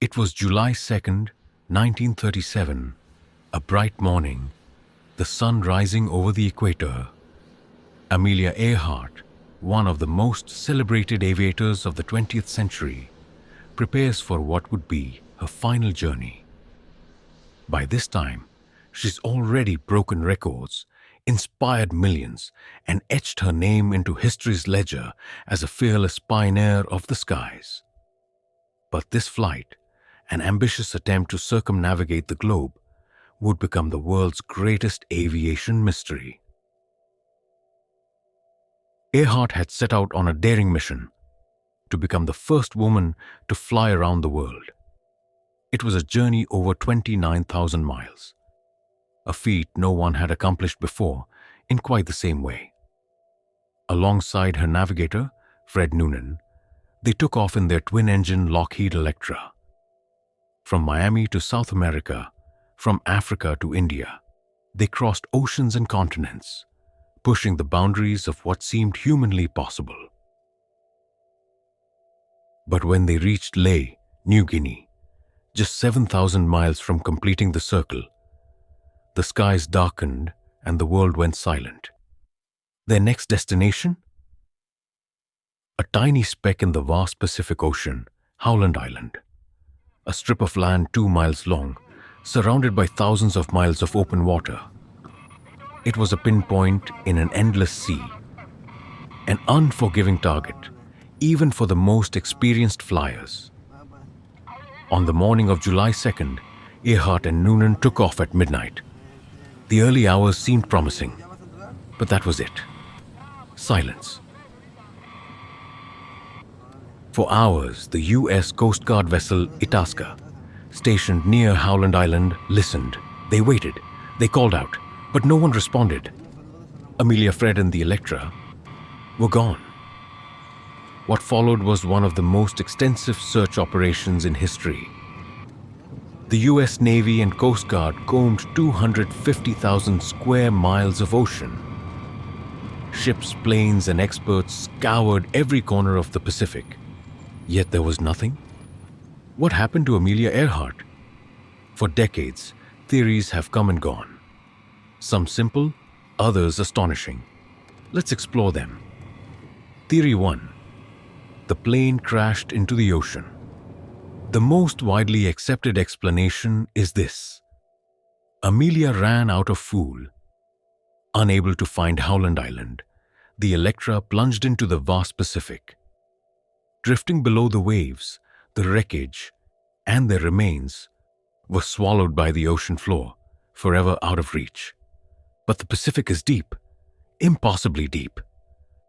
It was July 2nd, 1937, a bright morning, the sun rising over the equator. Amelia Earhart, one of the most celebrated aviators of the 20th century, prepares for what would be her final journey. By this time, she's already broken records, inspired millions, and etched her name into history's ledger as a fearless pioneer of the skies. But this flight, an ambitious attempt to circumnavigate the globe, would become the world's greatest aviation mystery. Earhart had set out on a daring mission to become the first woman to fly around the world. It was a journey over 29,000 miles, a feat no one had accomplished before in quite the same way. Alongside her navigator, Fred Noonan, they took off in their twin-engine Lockheed Electra. From Miami to South America, from Africa to India, they crossed oceans and continents, pushing the boundaries of what seemed humanly possible. But when they reached Lae, New Guinea, just 7,000 miles from completing the circle, the skies darkened and the world went silent. Their next destination? A tiny speck in the vast Pacific Ocean, Howland Island. A strip of land 2 miles long, surrounded by thousands of miles of open water. It was a pinpoint in an endless sea, an unforgiving target, even for the most experienced flyers. On the morning of July 2nd, Earhart and Noonan took off at midnight. The early hours seemed promising, but that was it. Silence. For hours, the U.S. Coast Guard vessel Itasca, stationed near Howland Island, listened. They waited. They called out, but no one responded. Amelia, Fred, and the Electra were gone. What followed was one of the most extensive search operations in history. The U.S. Navy and Coast Guard combed 250,000 square miles of ocean. Ships, planes, and experts scoured every corner of the Pacific. Yet there was nothing. What happened to Amelia Earhart? For decades, theories have come and gone. Some simple, others astonishing. Let's explore them. Theory 1. The plane crashed into the ocean. The most widely accepted explanation is this. Amelia ran out of fuel. Unable to find Howland Island, the Electra plunged into the vast Pacific. Drifting below the waves, the wreckage and their remains were swallowed by the ocean floor, forever out of reach. But the Pacific is deep, impossibly deep.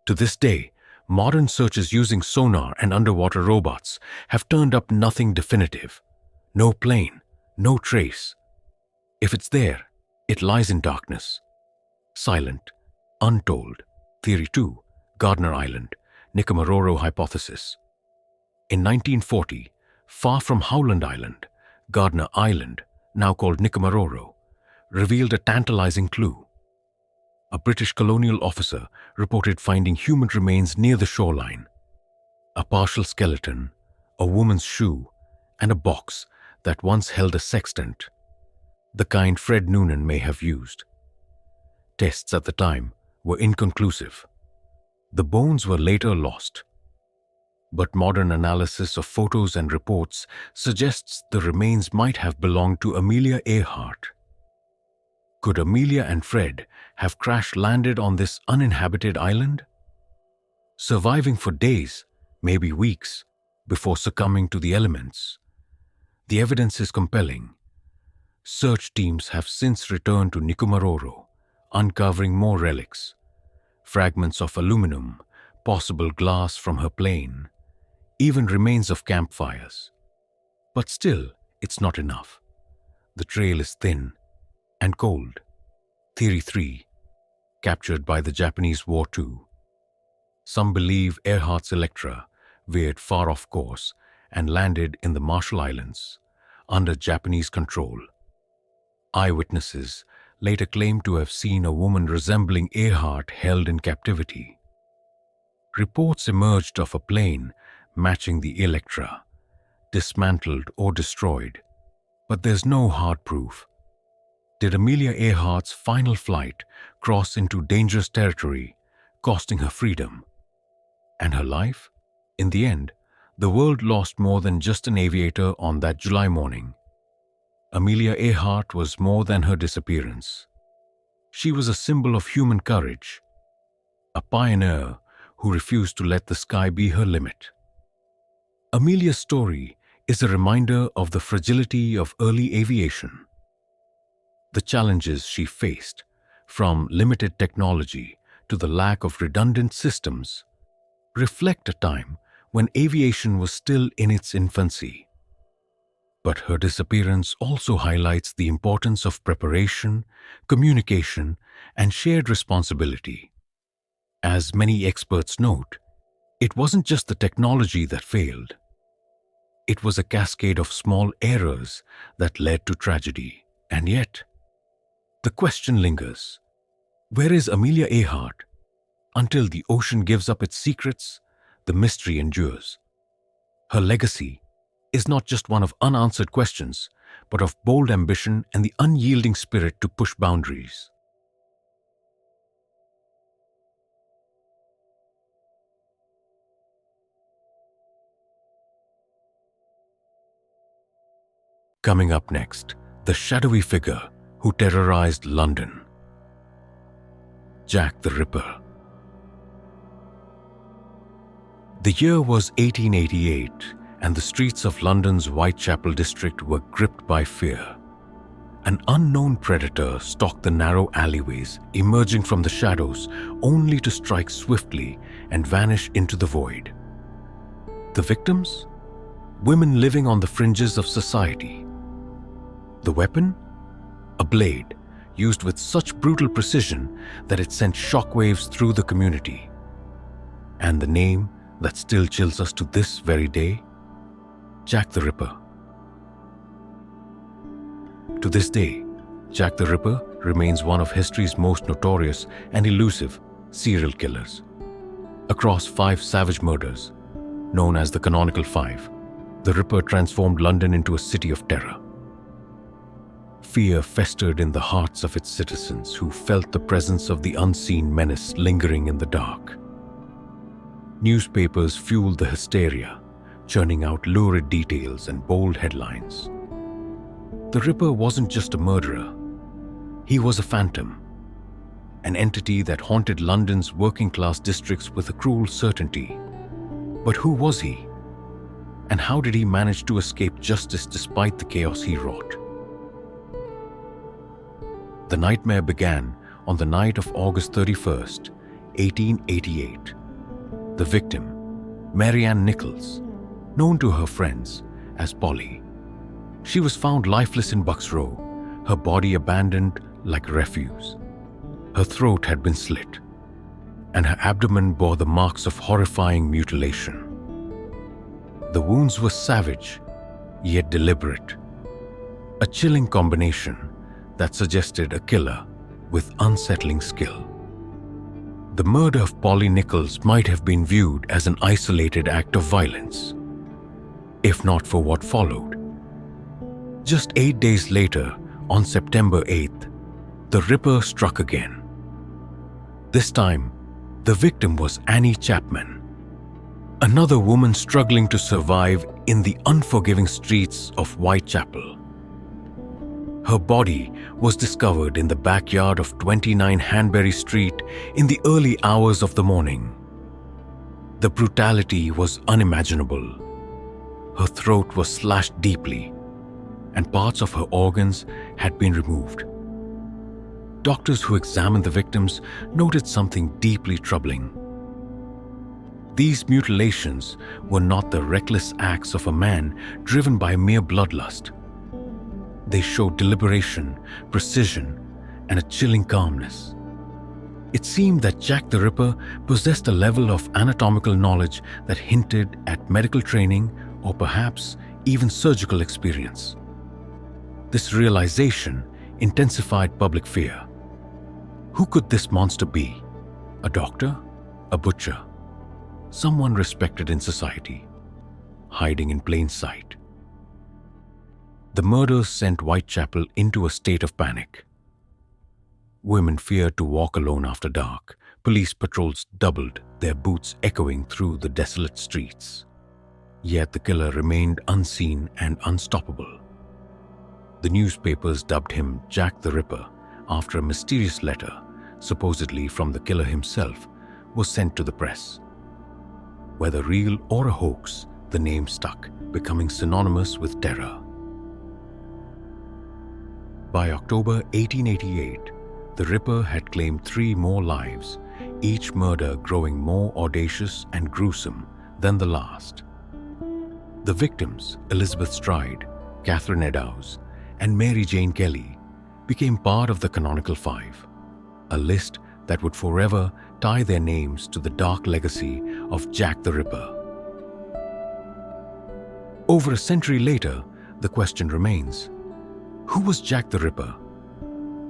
To this day, modern searches using sonar and underwater robots have turned up nothing definitive. No plane, no trace. If it's there, it lies in darkness. Silent, untold. Theory 2, Gardner Island, Nikomaroro hypothesis. In 1940, far from Howland Island, Gardner Island, now called Nikomaroro, revealed a tantalizing clue. A British colonial officer reported finding human remains near the shoreline. A partial skeleton, a woman's shoe, and a box that once held a sextant, the kind Fred Noonan may have used. Tests at the time were inconclusive. The bones were later lost. But modern analysis of photos and reports suggests the remains might have belonged to Amelia Earhart. Could Amelia and Fred have crash-landed on this uninhabited island? Surviving for days, maybe weeks, before succumbing to the elements. The evidence is compelling. Search teams have since returned to Nikomaroro, uncovering more relics. Fragments of aluminum, possible glass from her plane, even remains of campfires. But still, it's not enough. The trail is thin and cold. Theory 3, captured by the Japanese War II. Some believe Earhart's Electra veered far off course and landed in the Marshall Islands, under Japanese control. Eyewitnesses later claimed to have seen a woman resembling Earhart held in captivity. Reports emerged of a plane matching the Electra, dismantled, or destroyed. But there's no hard proof. Did Amelia Earhart's final flight cross into dangerous territory, costing her freedom? And her life? In the end, the world lost more than just an aviator on that July morning. Amelia Earhart was more than her disappearance. She was a symbol of human courage, a pioneer who refused to let the sky be her limit. Amelia's story is a reminder of the fragility of early aviation. The challenges she faced, from limited technology to the lack of redundant systems, reflect a time when aviation was still in its infancy. But her disappearance also highlights the importance of preparation, communication, and shared responsibility. As many experts note, it wasn't just the technology that failed. It was a cascade of small errors that led to tragedy. And yet, the question lingers: where is Amelia Earhart? Until the ocean gives up its secrets, the mystery endures. Her legacy is not just one of unanswered questions, but of bold ambition and the unyielding spirit to push boundaries. Coming up next, the shadowy figure who terrorized London. Jack the Ripper. The year was 1888, and the streets of London's Whitechapel district were gripped by fear. An unknown predator stalked the narrow alleyways, emerging from the shadows only to strike swiftly and vanish into the void. The victims? Women living on the fringes of society. The weapon? A blade, used with such brutal precision that it sent shockwaves through the community. And the name that still chills us to this very day? Jack the Ripper. To this day, Jack the Ripper remains one of history's most notorious and elusive serial killers. Across 5 savage murders, known as the Canonical Five, the Ripper transformed London into a city of terror. Fear festered in the hearts of its citizens who felt the presence of the unseen menace lingering in the dark. Newspapers fueled the hysteria, churning out lurid details and bold headlines. The Ripper wasn't just a murderer. He was a phantom, an entity that haunted London's working-class districts with a cruel certainty. But who was he? And how did he manage to escape justice despite the chaos he wrought? The nightmare began on the night of August 31st, 1888. The victim, Mary Nichols, known to her friends as Polly. She was found lifeless in Bucks Row, her body abandoned like refuse. Her throat had been slit, and her abdomen bore the marks of horrifying mutilation. The wounds were savage, yet deliberate, a chilling combination that suggested a killer with unsettling skill. The murder of Polly Nichols might have been viewed as an isolated act of violence, if not for what followed. Just 8 days later, on September 8th, the Ripper struck again. This time, the victim was Annie Chapman, another woman struggling to survive in the unforgiving streets of Whitechapel. Her body was discovered in the backyard of 29 Hanbury Street in the early hours of the morning. The brutality was unimaginable. Her throat was slashed deeply, and parts of her organs had been removed. Doctors who examined the victims noted something deeply troubling. These mutilations were not the reckless acts of a man driven by mere bloodlust. They showed deliberation, precision, and a chilling calmness. It seemed that Jack the Ripper possessed a level of anatomical knowledge that hinted at medical training or perhaps even surgical experience. This realization intensified public fear. Who could this monster be? A doctor? A butcher? Someone respected in society, hiding in plain sight? The murders sent Whitechapel into a state of panic. Women feared to walk alone after dark. Police patrols doubled, their boots echoing through the desolate streets. Yet the killer remained unseen and unstoppable. The newspapers dubbed him Jack the Ripper after a mysterious letter, supposedly from the killer himself, was sent to the press. Whether real or a hoax, the name stuck, becoming synonymous with terror. By October 1888, the Ripper had claimed 3 more lives, each murder growing more audacious and gruesome than the last. The victims, Elizabeth Stride, Catherine Eddowes, and Mary Jane Kelly, became part of the canonical 5, a list that would forever tie their names to the dark legacy of Jack the Ripper. Over a century later, the question remains, who was Jack the Ripper?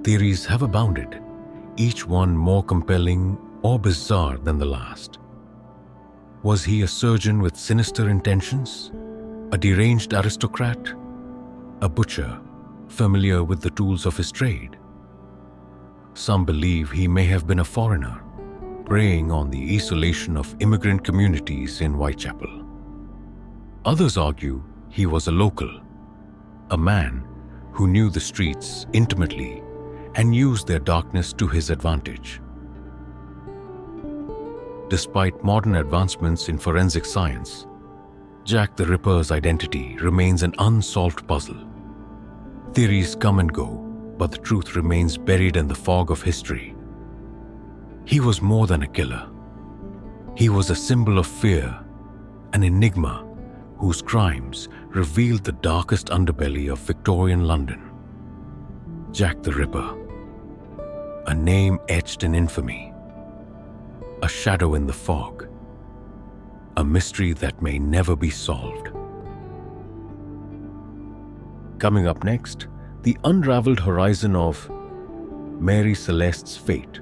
Theories have abounded, each one more compelling or bizarre than the last. Was he a surgeon with sinister intentions? A deranged aristocrat? A butcher, familiar with the tools of his trade? Some believe he may have been a foreigner, preying on the isolation of immigrant communities in Whitechapel. Others argue he was a local, a man who knew the streets intimately and used their darkness to his advantage. Despite modern advancements in forensic science, Jack the Ripper's identity remains an unsolved puzzle. Theories come and go, but the truth remains buried in the fog of history. He was more than a killer. He was a symbol of fear, an enigma whose crimes revealed the darkest underbelly of Victorian London. Jack the Ripper, a name etched in infamy, a shadow in the fog, a mystery that may never be solved. Coming up next, the unraveled horizon of Mary Celeste's fate.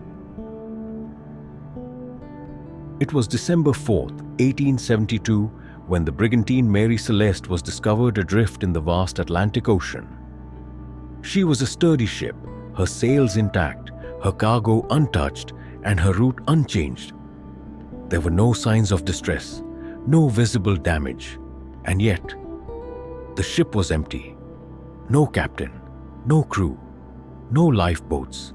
It was December 4th, 1872, when the brigantine Mary Celeste was discovered adrift in the vast Atlantic Ocean. She was a sturdy ship, her sails intact, her cargo untouched, and her route unchanged. There were no signs of distress, no visible damage, and yet the ship was empty. No captain, no crew, no lifeboats.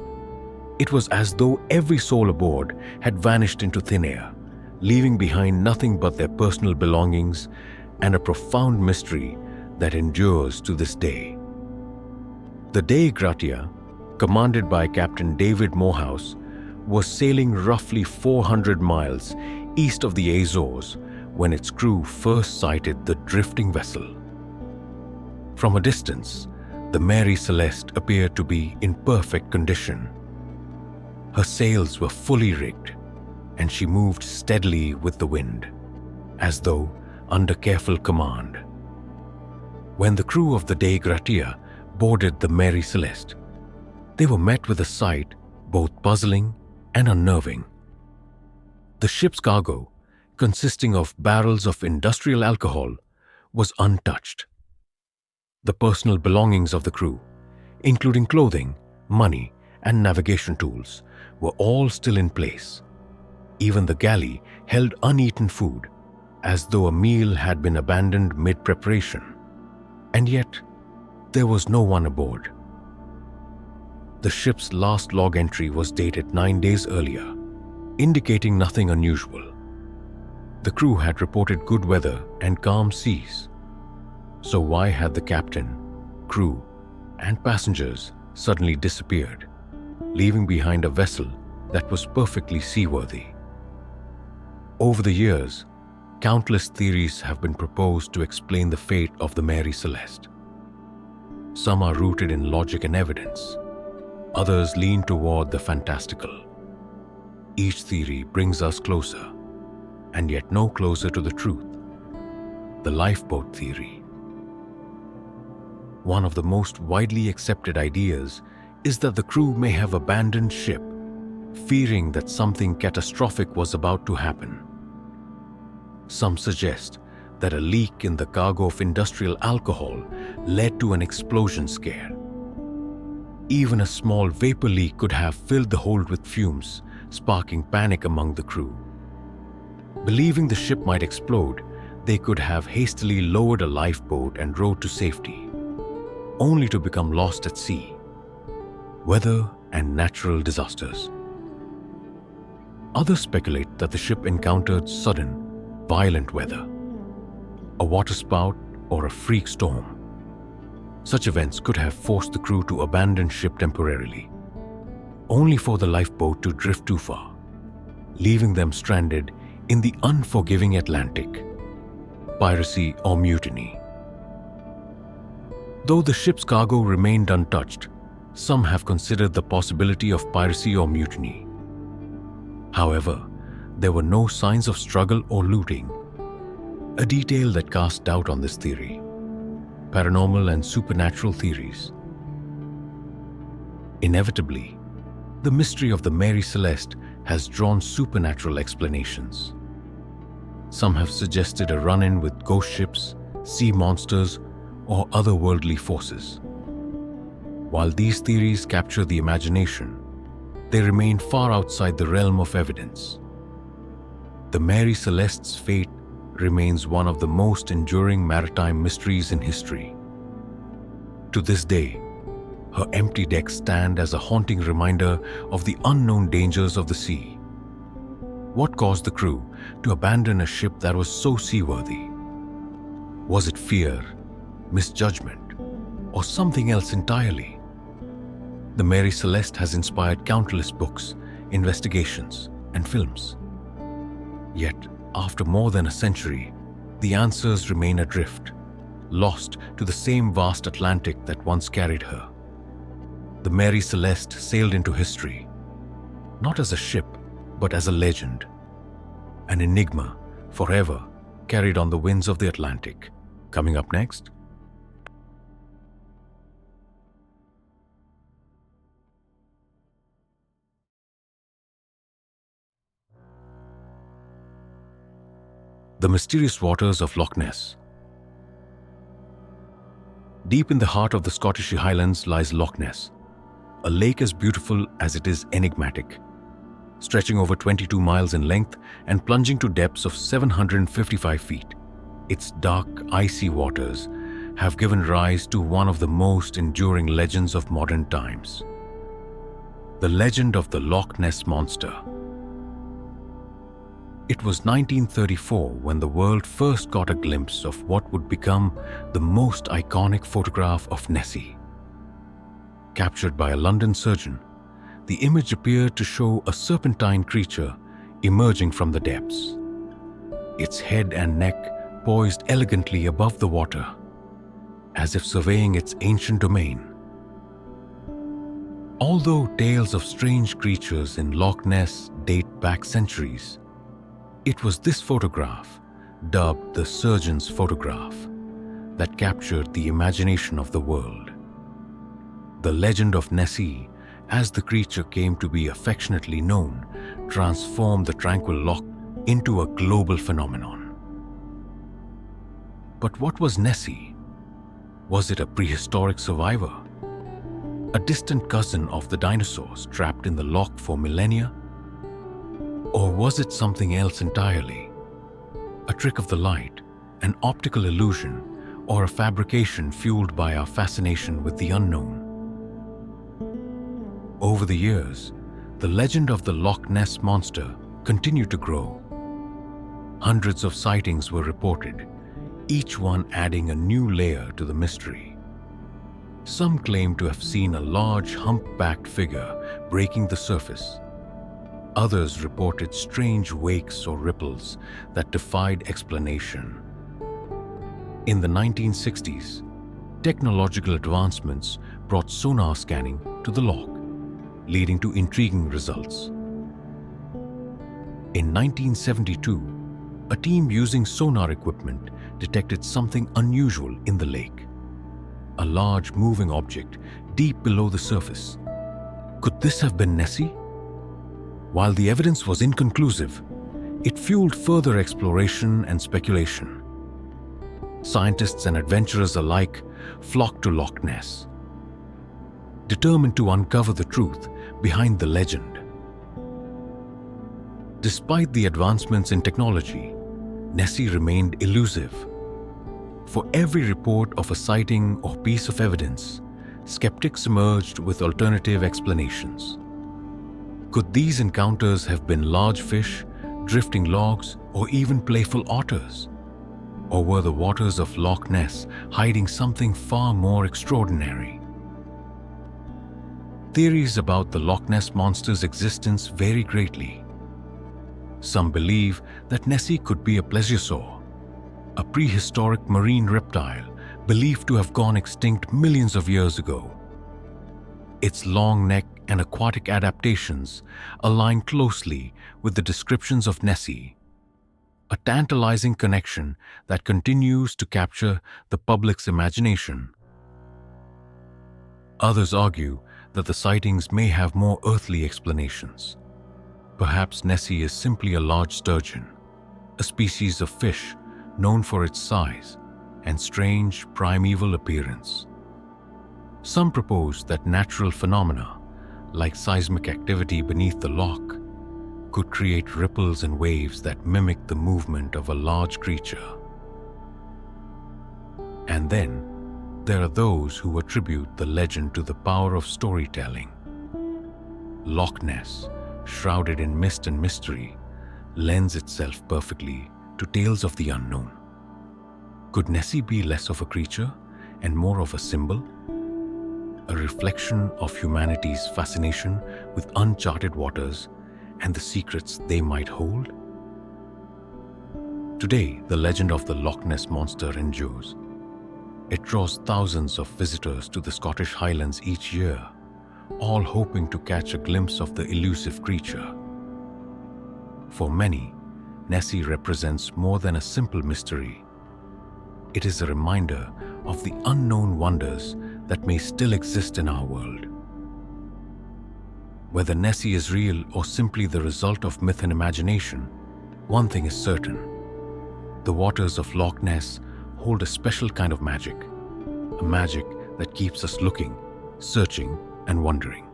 It was as though every soul aboard had vanished into thin air, leaving behind nothing but their personal belongings and a profound mystery that endures to this day. The Dei Gratia, commanded by Captain David Morehouse, was sailing roughly 400 miles east of the Azores when its crew first sighted the drifting vessel. From a distance, the Mary Celeste appeared to be in perfect condition. Her sails were fully rigged, and she moved steadily with the wind, as though under careful command. When the crew of the Dei Gratia boarded the Mary Celeste, they were met with a sight both puzzling and unnerving. The ship's cargo, consisting of barrels of industrial alcohol, was untouched. The personal belongings of the crew, including clothing, money, and navigation tools, were all still in place. Even the galley held uneaten food, as though a meal had been abandoned mid-preparation. And yet, there was no one aboard. The ship's last log entry was dated 9 days earlier, indicating nothing unusual. The crew had reported good weather and calm seas. So why had the captain, crew, and passengers suddenly disappeared, leaving behind a vessel that was perfectly seaworthy? Over the years, countless theories have been proposed to explain the fate of the Mary Celeste. Some are rooted in logic and evidence. Others lean toward the fantastical. Each theory brings us closer, and yet no closer to the truth. The lifeboat theory. One of the most widely accepted ideas is that the crew may have abandoned ship, fearing that something catastrophic was about to happen. Some suggest that a leak in the cargo of industrial alcohol led to an explosion scare. Even a small vapor leak could have filled the hold with fumes, sparking panic among the crew. Believing the ship might explode, they could have hastily lowered a lifeboat and rowed to safety, only to become lost at sea. Weather and natural disasters. Others speculate that the ship encountered sudden, violent weather, a waterspout or a freak storm. Such events could have forced the crew to abandon ship temporarily, only for the lifeboat to drift too far, leaving them stranded in the unforgiving Atlantic. Piracy or mutiny. Though the ship's cargo remained untouched, some have considered the possibility of piracy or mutiny. However, there were no signs of struggle or looting, a detail that casts doubt on this theory. Paranormal and supernatural theories. Inevitably, the mystery of the Mary Celeste has drawn supernatural explanations. Some have suggested a run-in with ghost ships, sea monsters, or otherworldly forces. While these theories capture the imagination, they remain far outside the realm of evidence. The Mary Celeste's fate remains one of the most enduring maritime mysteries in history. To this day, her empty decks stand as a haunting reminder of the unknown dangers of the sea. What caused the crew to abandon a ship that was so seaworthy? Was it fear, misjudgment, or something else entirely? The Mary Celeste has inspired countless books, investigations, and films. Yet, after more than a century, the answers remain adrift, lost to the same vast Atlantic that once carried her. The Mary Celeste sailed into history, not as a ship, but as a legend, an enigma forever carried on the winds of the Atlantic. Coming up next, the mysterious waters of Loch Ness. Deep in the heart of the Scottish Highlands lies Loch Ness, a lake as beautiful as it is enigmatic, stretching over 22 miles in length and plunging to depths of 755 feet. Its dark, icy waters have given rise to one of the most enduring legends of modern times. The legend of the Loch Ness Monster. It was 1934 when the world first got a glimpse of what would become the most iconic photograph of Nessie. Captured by a London surgeon, the image appeared to show a serpentine creature emerging from the depths, its head and neck poised elegantly above the water, as if surveying its ancient domain. Although tales of strange creatures in Loch Ness date back centuries, it was this photograph, dubbed the surgeon's photograph, that captured the imagination of the world. The legend of Nessie, as the creature came to be affectionately known, transformed the tranquil loch into a global phenomenon. But what was Nessie? Was it a prehistoric survivor? A distant cousin of the dinosaurs trapped in the loch for millennia? Or was it something else entirely? A trick of the light, an optical illusion, or a fabrication fueled by our fascination with the unknown? Over the years, the legend of the Loch Ness Monster continued to grow. Hundreds of sightings were reported, each one adding a new layer to the mystery. Some claim to have seen a large humpbacked figure breaking the surface. Others reported strange wakes or ripples that defied explanation. In the 1960s, technological advancements brought sonar scanning to the loch, leading to intriguing results. In 1972, a team using sonar equipment detected something unusual in the lake. A large moving object deep below the surface. Could this have been Nessie? While the evidence was inconclusive, it fueled further exploration and speculation. Scientists and adventurers alike flocked to Loch Ness, determined to uncover the truth behind the legend. Despite the advancements in technology, Nessie remained elusive. For every report of a sighting or piece of evidence, skeptics emerged with alternative explanations. Could these encounters have been large fish, drifting logs, or even playful otters? Or were the waters of Loch Ness hiding something far more extraordinary? Theories about the Loch Ness Monster's existence vary greatly. Some believe that Nessie could be a plesiosaur, a prehistoric marine reptile believed to have gone extinct millions of years ago. Its long neck and aquatic adaptations align closely with the descriptions of Nessie, a tantalizing connection that continues to capture the public's imagination. Others argue that the sightings may have more earthly explanations. Perhaps Nessie is simply a large sturgeon, a species of fish known for its size and strange primeval appearance. Some propose that natural phenomena, like seismic activity beneath the loch, could create ripples and waves that mimic the movement of a large creature. And then, there are those who attribute the legend to the power of storytelling. Loch Ness, shrouded in mist and mystery, lends itself perfectly to tales of the unknown. Could Nessie be less of a creature and more of a symbol? A reflection of humanity's fascination with uncharted waters and the secrets they might hold? Today, the legend of the Loch Ness Monster endures. It draws thousands of visitors to the Scottish Highlands each year, all hoping to catch a glimpse of the elusive creature. For many, Nessie represents more than a simple mystery. It is a reminder of the unknown wonders that may still exist in our world. Whether Nessie is real or simply the result of myth and imagination, one thing is certain. The waters of Loch Ness hold a special kind of magic, a magic that keeps us looking, searching, and wondering.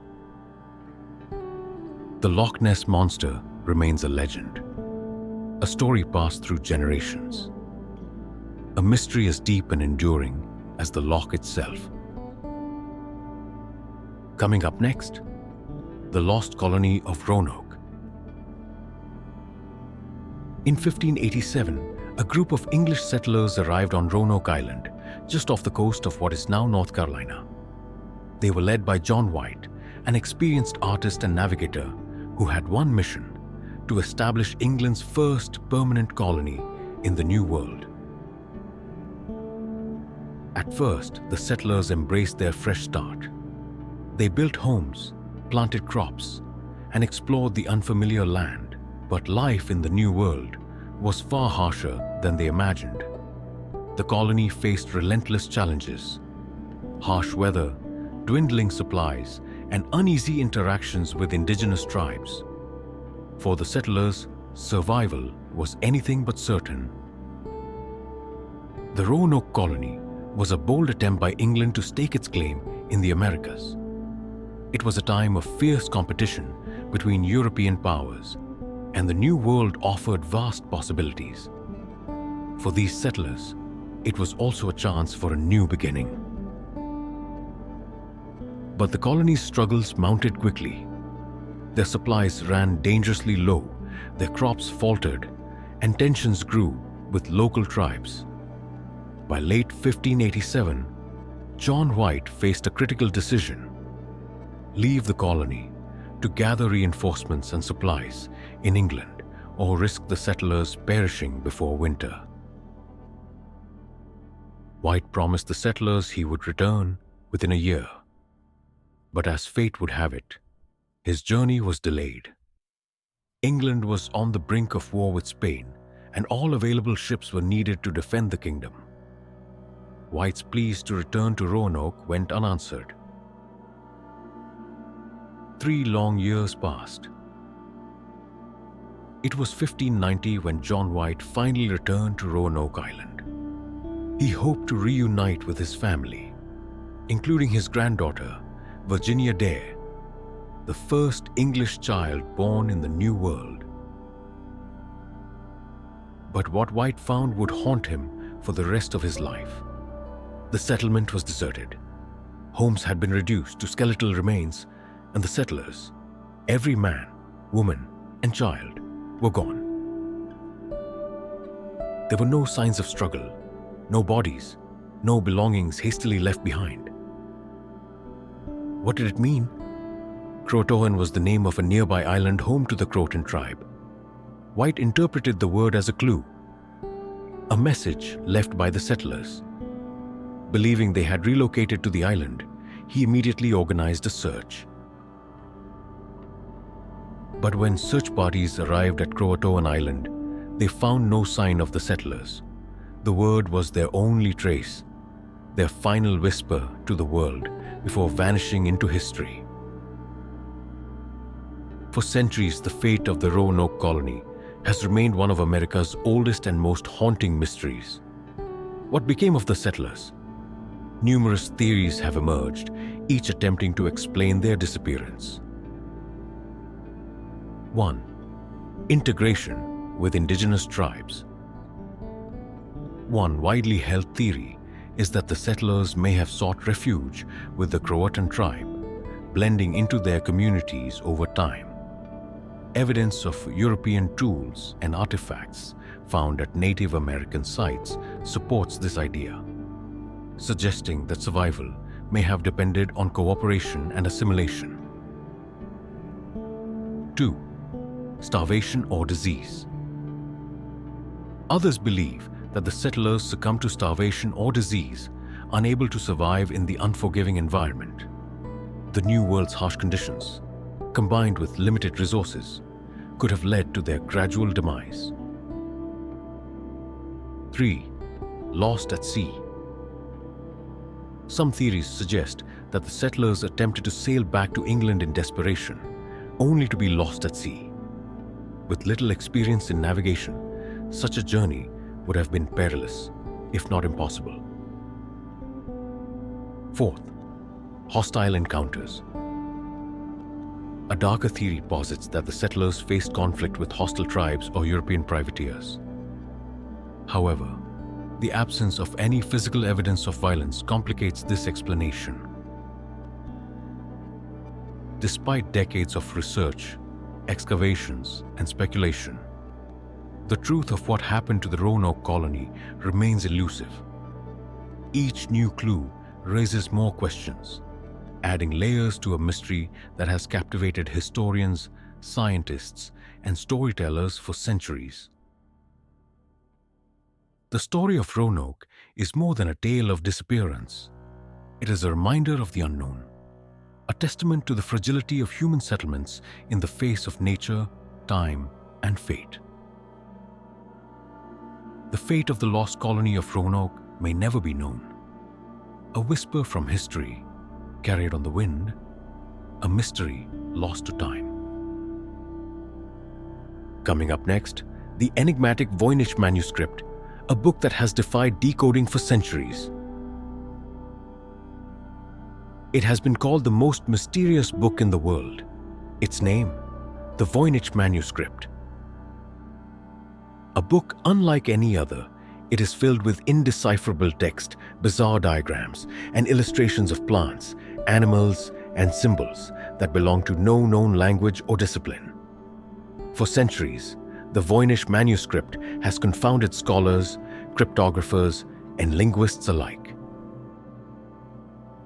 The Loch Ness Monster remains a legend, a story passed through generations, a mystery as deep and enduring as the loch itself. Coming up next, the lost colony of Roanoke. In 1587, a group of English settlers arrived on Roanoke Island, just off the coast of what is now North Carolina. They were led by John White, an experienced artist and navigator who had one mission: to establish England's first permanent colony in the New World. At first, the settlers embraced their fresh start. They built homes, planted crops, and explored the unfamiliar land. But life in the New World was far harsher than they imagined. The colony faced relentless challenges: harsh weather, dwindling supplies, and uneasy interactions with indigenous tribes. For the settlers, survival was anything but certain. The Roanoke colony was a bold attempt by England to stake its claim in the Americas. It was a time of fierce competition between European powers, and the New World offered vast possibilities. For these settlers, it was also a chance for a new beginning. But the colony's struggles mounted quickly. Their supplies ran dangerously low, their crops faltered, and tensions grew with local tribes. By late 1587, John White faced a critical decision: leave the colony to gather reinforcements and supplies in England, or risk the settlers perishing before winter. White promised the settlers he would return within a year. But as fate would have it, his journey was delayed. England was on the brink of war with Spain, and all available ships were needed to defend the kingdom. White's pleas to return to Roanoke went unanswered. 3 long years passed. It was 1590 when John White finally returned to Roanoke Island. He hoped to reunite with his family, including his granddaughter, Virginia Dare, the first English child born in the New World. But what White found would haunt him for the rest of his life. The settlement was deserted. Homes had been reduced to skeletal remains, and the settlers, every man, woman, and child, were gone. There were no signs of struggle, no bodies, no belongings hastily left behind. What did it mean? Croatoan was the name of a nearby island home to the Croatan tribe. White interpreted the word as a clue, a message left by the settlers. Believing they had relocated to the island, he immediately organized a search. But when search parties arrived at Croatoan Island, they found no sign of the settlers. The word was their only trace, their final whisper to the world before vanishing into history. For centuries, the fate of the Roanoke colony has remained one of America's oldest and most haunting mysteries. What became of the settlers? Numerous theories have emerged, each attempting to explain their disappearance. 1. Integration with indigenous tribes. One widely held theory is that the settlers may have sought refuge with the Croatan tribe, blending into their communities over time. Evidence of European tools and artifacts found at Native American sites supports this idea, suggesting that survival may have depended on cooperation and assimilation. 2. Starvation or disease. Others believe that the settlers succumbed to starvation or disease, unable to survive in the unforgiving environment. The New World's harsh conditions, combined with limited resources, could have led to their gradual demise. 3. Lost at sea. Some theories suggest that the settlers attempted to sail back to England in desperation, only to be lost at sea. With little experience in navigation, such a journey would have been perilous, if not impossible. 4. Hostile encounters. A darker theory posits that the settlers faced conflict with hostile tribes or European privateers. However, the absence of any physical evidence of violence complicates this explanation. Despite decades of research, excavations, and speculation, the truth of what happened to the Roanoke colony remains elusive. Each new clue raises more questions, adding layers to a mystery that has captivated historians, scientists, and storytellers for centuries. The story of Roanoke is more than a tale of disappearance. It is a reminder of the unknown, a testament to the fragility of human settlements in the face of nature, time, and fate. The fate of the lost colony of Roanoke may never be known. A whisper from history, carried on the wind, a mystery lost to time. Coming up next, the enigmatic Voynich Manuscript, a book that has defied decoding for centuries. It has been called the most mysterious book in the world. Its name, the Voynich Manuscript. A book unlike any other, it is filled with indecipherable text, bizarre diagrams, and illustrations of plants, animals, and symbols that belong to no known language or discipline. For centuries, the Voynich Manuscript has confounded scholars, cryptographers, and linguists alike.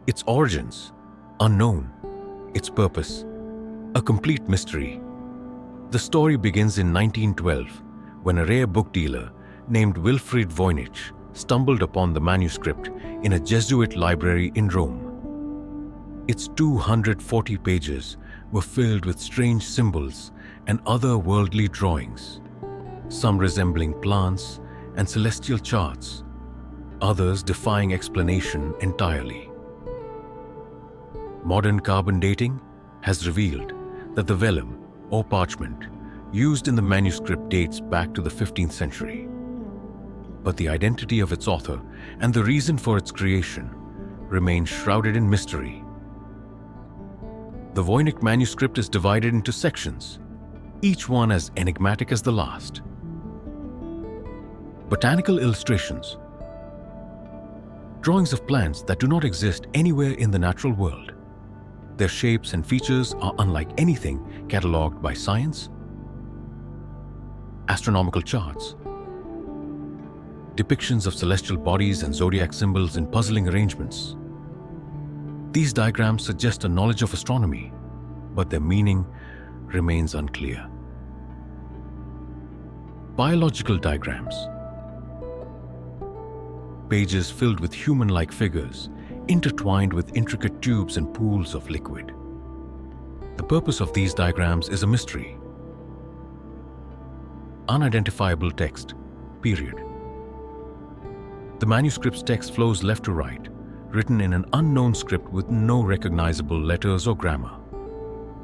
Its origins, unknown. Its purpose, a complete mystery. The story begins in 1912, when a rare book dealer named Wilfrid Voynich stumbled upon the manuscript in a Jesuit library in Rome. Its 240 pages were filled with strange symbols and otherworldly drawings, some resembling plants and celestial charts, others defying explanation entirely. Modern carbon dating has revealed that the vellum, or parchment, used in the manuscript dates back to the 15th century. But the identity of its author and the reason for its creation remains shrouded in mystery. The Voynich Manuscript is divided into sections, each one as enigmatic as the last. Botanical illustrations, drawings of plants that do not exist anywhere in the natural world. Their shapes and features are unlike anything catalogued by science. Astronomical charts, depictions of celestial bodies and zodiac symbols in puzzling arrangements. These diagrams suggest a knowledge of astronomy, but their meaning remains unclear. Biological diagrams, pages filled with human-like figures, intertwined with intricate tubes and pools of liquid. The purpose of these diagrams is a mystery. Unidentifiable text, period. The manuscript's text flows left to right, written in an unknown script with no recognizable letters or grammar.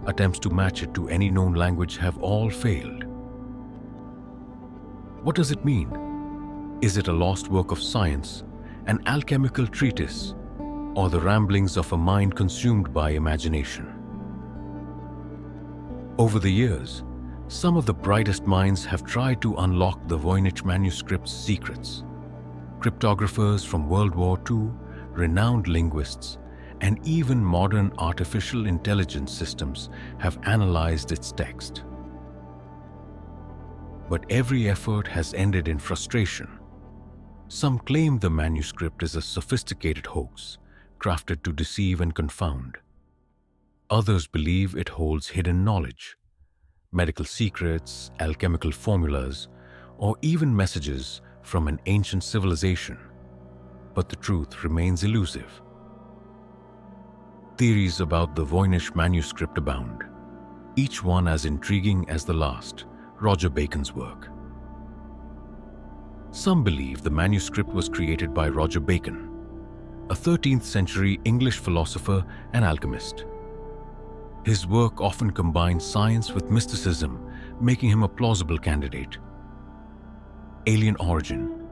Attempts to match it to any known language have all failed. What does it mean? Is it a lost work of science, an alchemical treatise, or the ramblings of a mind consumed by imagination? Over the years, some of the brightest minds have tried to unlock the Voynich Manuscript's secrets. Cryptographers from World War II, renowned linguists, and even modern artificial intelligence systems have analyzed its text. But every effort has ended in frustration. Some claim the manuscript is a sophisticated hoax, crafted to deceive and confound. Others believe it holds hidden knowledge, medical secrets, alchemical formulas, or even messages from an ancient civilization. But the truth remains elusive. Theories about the Voynich Manuscript abound, each one as intriguing as the last, Roger Bacon's work. Some believe the manuscript was created by Roger Bacon, a 13th century English philosopher and alchemist. His work often combines science with mysticism, making him a plausible candidate. Alien origin.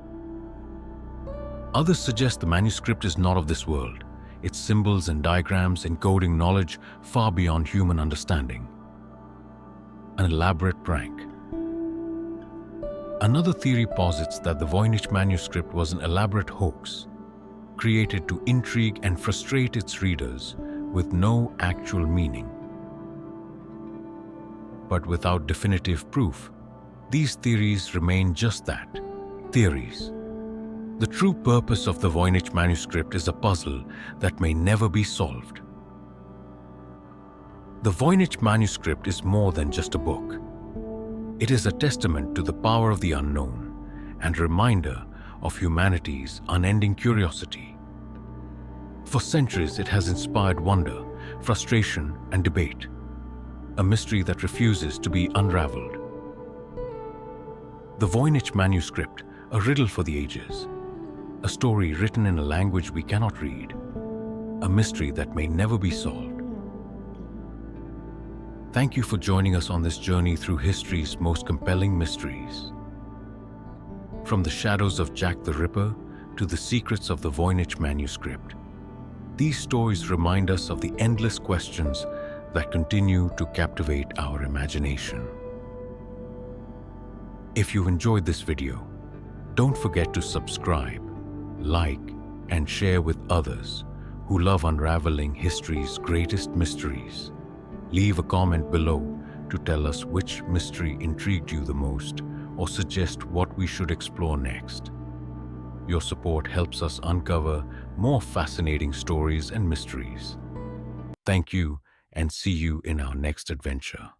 Others suggest the manuscript is not of this world, its symbols and diagrams encoding knowledge far beyond human understanding. An elaborate prank. Another theory posits that the Voynich Manuscript was an elaborate hoax, created to intrigue and frustrate its readers with no actual meaning. But without definitive proof, these theories remain just that, theories. The true purpose of the Voynich Manuscript is a puzzle that may never be solved. The Voynich Manuscript is more than just a book. It is a testament to the power of the unknown and a reminder of humanity's unending curiosity. For centuries, it has inspired wonder, frustration, and debate, a mystery that refuses to be unraveled. The Voynich Manuscript, a riddle for the ages, a story written in a language we cannot read, a mystery that may never be solved. Thank you for joining us on this journey through history's most compelling mysteries. From the shadows of Jack the Ripper to the secrets of the Voynich Manuscript, these stories remind us of the endless questions that continue to captivate our imagination. If you enjoyed this video, don't forget to subscribe, like, and share with others who love unraveling history's greatest mysteries. Leave a comment below to tell us which mystery intrigued you the most or suggest what we should explore next. Your support helps us uncover more fascinating stories and mysteries. Thank you, and see you in our next adventure.